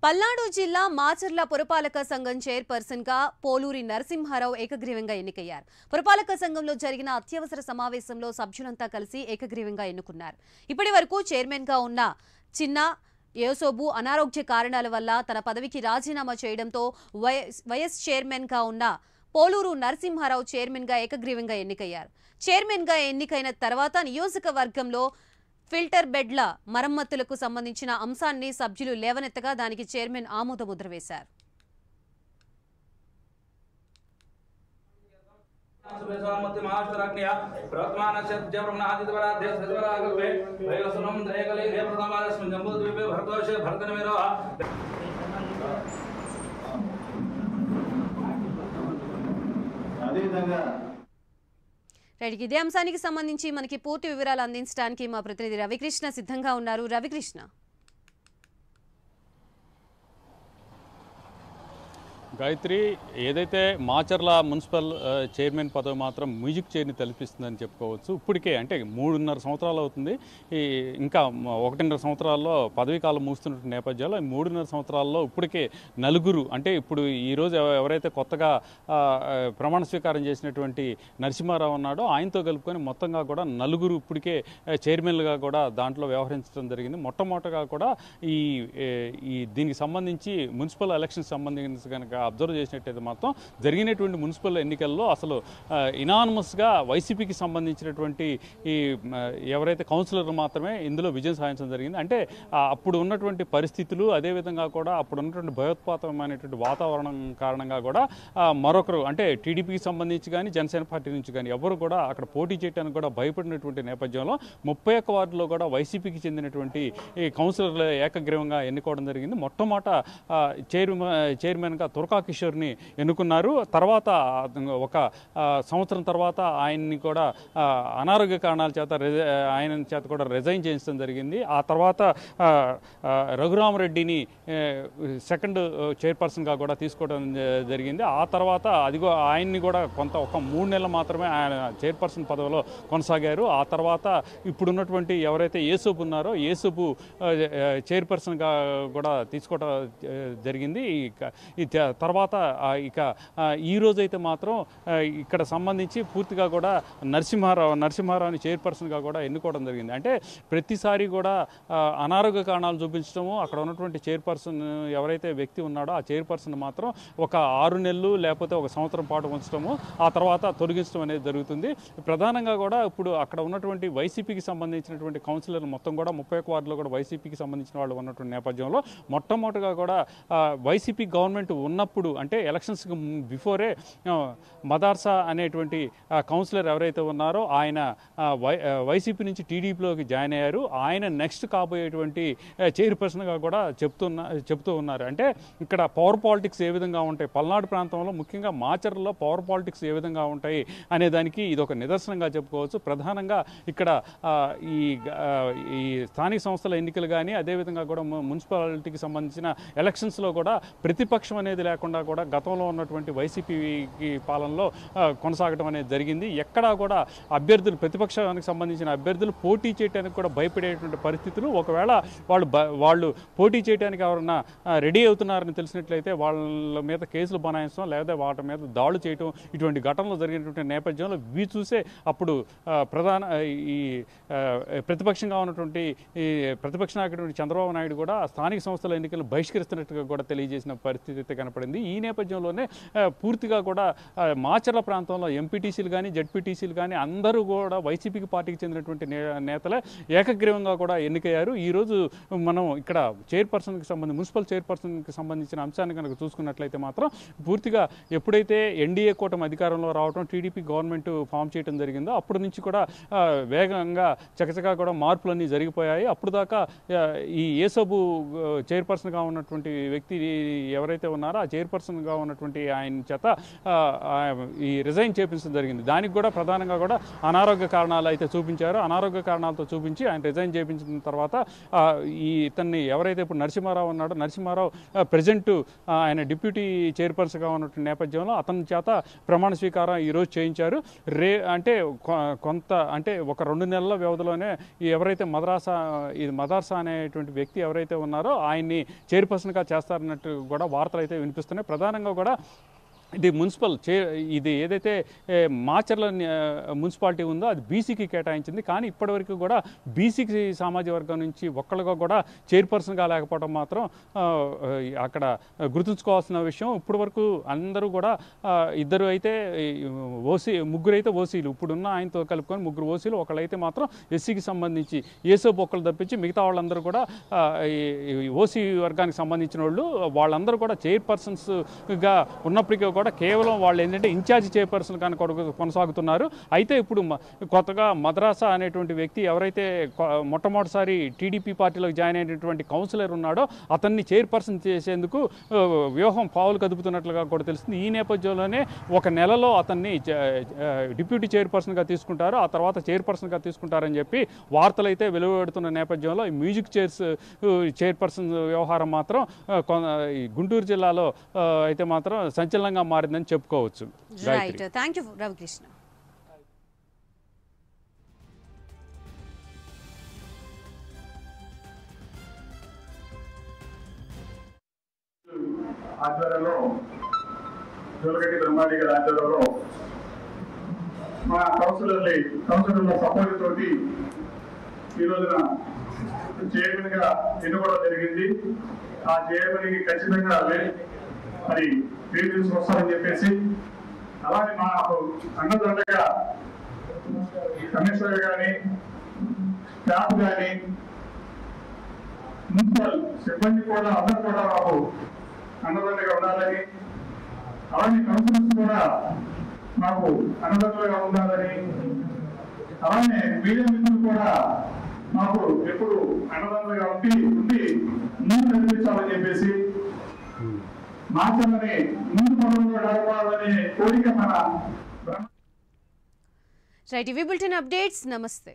పల్నాడు జిల్లా మాచర్ల పురపాలక సంఘం చైర్పర్సన్ గా పోలూరి నరసింహారావు ఏకగ్రీవంగా ఎన్నికయ్యారు. పురపాలక సంఘంలో జరిగిన అత్యవసర సమావేశంలో సభ్యులంతా కలిసి ఏకగ్రీవంగా ఎన్నుకున్నారు. ఇప్పటివరకు చైర్మన్ గా ఉన్న చిన్న యేసోబు అనారోగ్య కారణాల వల్ల తన పదవికి రాజీనామా చేయడంతో వైఎస్ చైర్మన్ గా ఉన్న పోలూరు నరసింహారావు చైర్మన్ గా ఏకగ్రీవంగా ఎన్నికయ్యారు. చైర్మన్ గా ఎన్నికైన తర్వాత నియోజకవర్గంలో ఫిల్టర్ బెడ్ల మరమ్మతులకు సంబంధించిన అంశాన్ని సభ్యులు లేవనెత్తగా దానికి చైర్మన్ ఆమోద ముద్ర వేశారు. ఇదే అంశానికి సంబంధించి మనకి పూర్తి వివరాలు అందించడానికి మా ప్రతినిధి రవికృష్ణ సిద్ధంగా ఉన్నారు. రవికృష్ణ, గాయత్రి, ఏదైతే మాచర్ల మున్సిపల్ చైర్మన్ పదవి మాత్రం మ్యూజిక్ చైర్ని తలపిస్తుందని చెప్పుకోవచ్చు. ఇప్పటికే అంటే 3.5 సంవత్సరాలు అవుతుంది. ఇంకా 1.5 సంవత్సరాల్లో పదవీ కాలం ముగుస్తున్న నేపథ్యంలో 3.5 సంవత్సరాల్లో ఇప్పటికే నలుగురు, అంటే ఇప్పుడు ఈరోజు ఎవరైతే కొత్తగా ప్రమాణ స్వీకారం చేసినటువంటి నరసింహారావు ఉన్నాడో ఆయనతో కలుపుకొని మొత్తంగా కూడా నలుగురు ఇప్పటికే చైర్మన్లుగా కూడా దాంట్లో వ్యవహరించడం జరిగింది. మొట్టమొదటిగా కూడా ఈ దీనికి సంబంధించి మున్సిపల్ ఎలక్షన్ సంబంధించి కనుక అబ్జర్వ్ చేసినట్టయితే మాత్రం జరిగినటువంటి మున్సిపల్ ఎన్నికల్లో అసలు ఇనానమస్గా వైసీపీకి సంబంధించినటువంటి ఎవరైతే కౌన్సిలర్లు మాత్రమే ఇందులో విజయం సాధించడం జరిగింది. అంటే అప్పుడు ఉన్నటువంటి పరిస్థితులు, అదేవిధంగా కూడా అప్పుడు ఉన్నటువంటి భయోత్పాతమైనటువంటి వాతావరణం కారణంగా కూడా మరొకరు అంటే టీడీపీకి సంబంధించి కానీ జనసేన పార్టీ నుంచి కానీ ఎవరు కూడా అక్కడ పోటీ చేయడానికి కూడా భయపడినటువంటి నేపథ్యంలో 31 వార్డులో కూడా వైసీపీకి చెందినటువంటి కౌన్సిలర్లు ఏకగ్రీవంగా ఎన్నుకోవడం జరిగింది. మొట్టమొదట చైర్మన్గా తురకా కిషోర్ని ఎన్నుకున్నారు. తర్వాత ఒక సంవత్సరం తర్వాత ఆయన్ని కూడా అనారోగ్య కారణాల చేత ఆయన చేత కూడా రిజైన్ చేయించడం జరిగింది. ఆ తర్వాత రఘురామరెడ్డిని సెకండ్ చైర్పర్సన్గా కూడా తీసుకోవడం జరిగింది. ఆ తర్వాత ఆయన్ని కూడా ఒక 3 నెలలు మాత్రమే ఆయన చైర్పర్సన్ పదవిలో కొనసాగారు. ఆ తర్వాత ఇప్పుడున్నటువంటి ఎవరైతే యేసోబు ఉన్నారో యేసోబు చైర్పర్సన్గా కూడా తీసుకోవడం జరిగింది. తర్వాత ఇక ఈ రోజైతే మాత్రం ఇక్కడ సంబంధించి పూర్తిగా కూడా నరసింహారావుని చైర్పర్సన్గా కూడా ఎన్నుకోవడం జరిగింది. అంటే ప్రతిసారి కూడా అనారోగ్య కారణాలు చూపించడము, అక్కడ ఉన్నటువంటి చైర్పర్సన్ ఎవరైతే వ్యక్తి ఉన్నాడో ఆ చైర్పర్సన్ మాత్రం ఒక 6 నెలలు లేకపోతే ఒక సంవత్సరం పాటు ఉంచడము, ఆ తర్వాత తొలగించడం అనేది జరుగుతుంది. ప్రధానంగా కూడా ఇప్పుడు అక్కడ ఉన్నటువంటి వైసీపీకి సంబంధించినటువంటి కౌన్సిలర్ మొత్తం కూడా 31 వార్డులో కూడా వైసీపీకి సంబంధించిన వాళ్ళు ఉన్నటువంటి నేపథ్యంలో మొట్టమొదటిగా కూడా వైసీపీ గవర్నమెంట్ ఉన్నప్పుడు అంటే ఎలక్షన్స్కి బిఫోరే మదార్సా అనేటువంటి కౌన్సిలర్ ఎవరైతే ఉన్నారో ఆయన వైసీపీ నుంచి టీడీపీలోకి జాయిన్ అయ్యారు. ఆయన నెక్స్ట్ కాబోయేటువంటి చైర్పర్సన్గా కూడా చెప్తూ ఉన్నారు. అంటే ఇక్కడ పవర్ పాలిటిక్స్ ఏ విధంగా ఉంటాయి, పల్నాడు ప్రాంతంలో ముఖ్యంగా మాచర్లలో పవర్ పాలిటిక్స్ ఏ విధంగా ఉంటాయి అనే దానికి ఇది ఒక నిదర్శనంగా చెప్పుకోవచ్చు. ప్రధానంగా ఇక్కడ ఈ స్థానిక సంస్థల ఎన్నికలు కానీ అదేవిధంగా కూడా మున్సిపాలిటీకి సంబంధించిన ఎలక్షన్స్లో కూడా ప్రతిపక్షం అనేది లేకుండా కూడా గతంలో ఉన్నటువంటి వైసీపీ పాలనలో కొనసాగడం అనేది జరిగింది. ఎక్కడా కూడా అభ్యర్థులు, ప్రతిపక్షానికి సంబంధించిన అభ్యర్థులు పోటీ చేయడానికి కూడా భయపడేటువంటి పరిస్థితులు, ఒకవేళ వాళ్ళు పోటీ చేయడానికి ఎవరన్నా రెడీ అవుతున్నారని తెలిసినట్లయితే వాళ్ళ మీద కేసులు బనాయించడం లేదా వాటి మీద దాడులు చేయడం ఇటువంటి ఘటనలు జరిగినటువంటి నేపథ్యంలో ఇవి చూసే అప్పుడు ఈ ప్రతిపక్షంగా ఉన్నటువంటి ప్రతిపక్ష నాయకుడు చంద్రబాబు నాయుడు కూడా స్థానిక సంస్థల ఎన్నికలు బహిష్కరిస్తున్నట్టుగా కూడా తెలియజేసిన పరిస్థితి అయితే కనపడింది. ఈ నేపథ్యంలోనే పూర్తిగా కూడా మాచర్ల ప్రాంతంలో ఎంపీటీసీలు కానీ జడ్పీటీసీలు కానీ అందరూ కూడా వైసీపీకి పార్టీకి చెందినటువంటి నేతలే ఏకగ్రీవంగా కూడా ఎన్నికయ్యారు. ఈరోజు మనం ఇక్కడ మున్సిపల్ చైర్పర్సన్కి సంబంధించిన అంశాన్ని కనుక చూసుకున్నట్లయితే మాత్రం పూర్తిగా ఎప్పుడైతే ఎన్డీఏ కూటమి అధికారంలో రావడం, టీడీపీ గవర్నమెంట్ ఫామ్ చేయడం జరిగిందో అప్పటి నుంచి కూడా వేగంగా చకచకా కూడా మార్పులన్నీ జరిగిపోయాయి. అప్పుడు దాకా ఈ యేసోబు చైర్పర్సన్గా ఉన్నటువంటి వ్యక్తి ఎవరైతే ఉన్నారో ఆ చైర్పర్సన్గా ఉన్నటువంటి ఆయన చేత ఈ రిజైన్ చేపించడం జరిగింది. దానికి కూడా ప్రధానంగా కూడా అనారోగ్య కారణాలు అయితే చూపించారు. అనారోగ్య కారణాలతో చూపించి ఆయన రిజైన్ చేయించిన తర్వాత ఇతన్ని ఎవరైతే ఇప్పుడు నరసింహారావు ఉన్నాడో, నరసింహారావు ప్రజెంట్ ఆయన డిప్యూటీ చైర్పర్సన్గా ఉన్నటువంటి నేపథ్యంలో అతని చేత ప్రమాణ స్వీకారం ఈరోజు చేయించారు. అంటే అంటే ఒక 2 నెలల వ్యవధిలోనే ఎవరైతే మదర్సా అనేటువంటి వ్యక్తి ఎవరైతే ఉన్నారో ఆయన్ని చైర్పర్సన్గా చేస్తారన్నట్టు కూడా వార్తలు అయితే వినిపిస్తున్నాయి. ప్రధానంగా కూడా ఇది ఇది ఏదైతే మాచర్ల మున్సిపాలిటీ ఉందో అది బీసీకి కేటాయించింది. కానీ ఇప్పటివరకు కూడా బీసీకి సామాజిక వర్గం నుంచి ఒక్కళ్ళగా కూడా చైర్పర్సన్గా లేకపోవడం మాత్రం అక్కడ గుర్తుంచుకోవాల్సిన విషయం. ఇప్పటి వరకు అందరూ కూడా ఇద్దరు అయితే ముగ్గురు అయితే ఓసీలు, ఇప్పుడున్న ఆయనతో కలుపుకొని ముగ్గురు ఓసీలు, ఒకళ్ళైతే మాత్రం ఎస్సీకి సంబంధించి ఏసోపు ఒక్కళ్ళు తప్పించి మిగతా వాళ్ళందరూ కూడా ఓసీ వర్గానికి సంబంధించిన వాళ్ళందరూ కూడా చైర్పర్సన్స్గా ఉన్నప్పటికీ కూడా కేవలం వాళ్ళు ఏంటంటే ఇన్ఛార్జ్ చైర్పర్సన్ కానీ కొనసాగుతున్నారు. అయితే ఇప్పుడు కొత్తగా మద్రాసా అనేటువంటి వ్యక్తి ఎవరైతే మొట్టమొదటిసారి టీడీపీ పార్టీలోకి జాయిన్ అయినటువంటి కౌన్సిలర్ ఉన్నాడో అతన్ని చైర్పర్సన్ చేసేందుకు వ్యూహం పావులు కదుపుతున్నట్లుగా కూడా తెలుస్తుంది. ఈ నేపథ్యంలోనే 1 నెలలో అతన్ని డిప్యూటీ చైర్పర్సన్గా తీసుకుంటారు, ఆ తర్వాత చైర్పర్సన్గా తీసుకుంటారని చెప్పి వార్తలు అయితే వెలువడుతున్న నేపథ్యంలో ఈ మ్యూజిక్ చైర్పర్సన్ వ్యవహారం మాత్రం గుంటూరు జిల్లాలో అయితే మాత్రం సంచలనంగా మారిందని చెప్పుకోవచ్చు. Right, thank you Ravikrishna. ఆధ్వర్యంలో జోలగడ్డి బ్రహ్మారెడ్డి గారి ఆధ్వర్యంలో మా కౌన్సిలర్ల సపోర్ట్ తోటి ఈ రోజున చైర్మన్ గా ఎన్నుకోవడం జరిగింది. ఆ చైర్మన్ కి ఖచ్చితంగా మరి పేరు తీసుకొస్తారని చెప్పేసి, అలాగే మాకు అన్నదండగా కమిషనర్ కానీ స్టాఫ్ కానీ మున్సిపల్ సిబ్బంది కూడా అందరూ కూడా మాకు అన్నదండగా ఉండాలని, అలాగే కౌన్సిలర్స్ కూడా మాకు అన్నదండగా ఉండాలని, అలానే మీడియా మిత్రులు కూడా మాకు ఎప్పుడు అన్నదండగా ఉండి ముందు నడిపించాలని చెప్పేసి మాత్రమే ముందు పనుల్లో నడపాలనే కోరిక మన రైట్. ఇవి బులెటిన్ అప్డేట్స్. నమస్తే.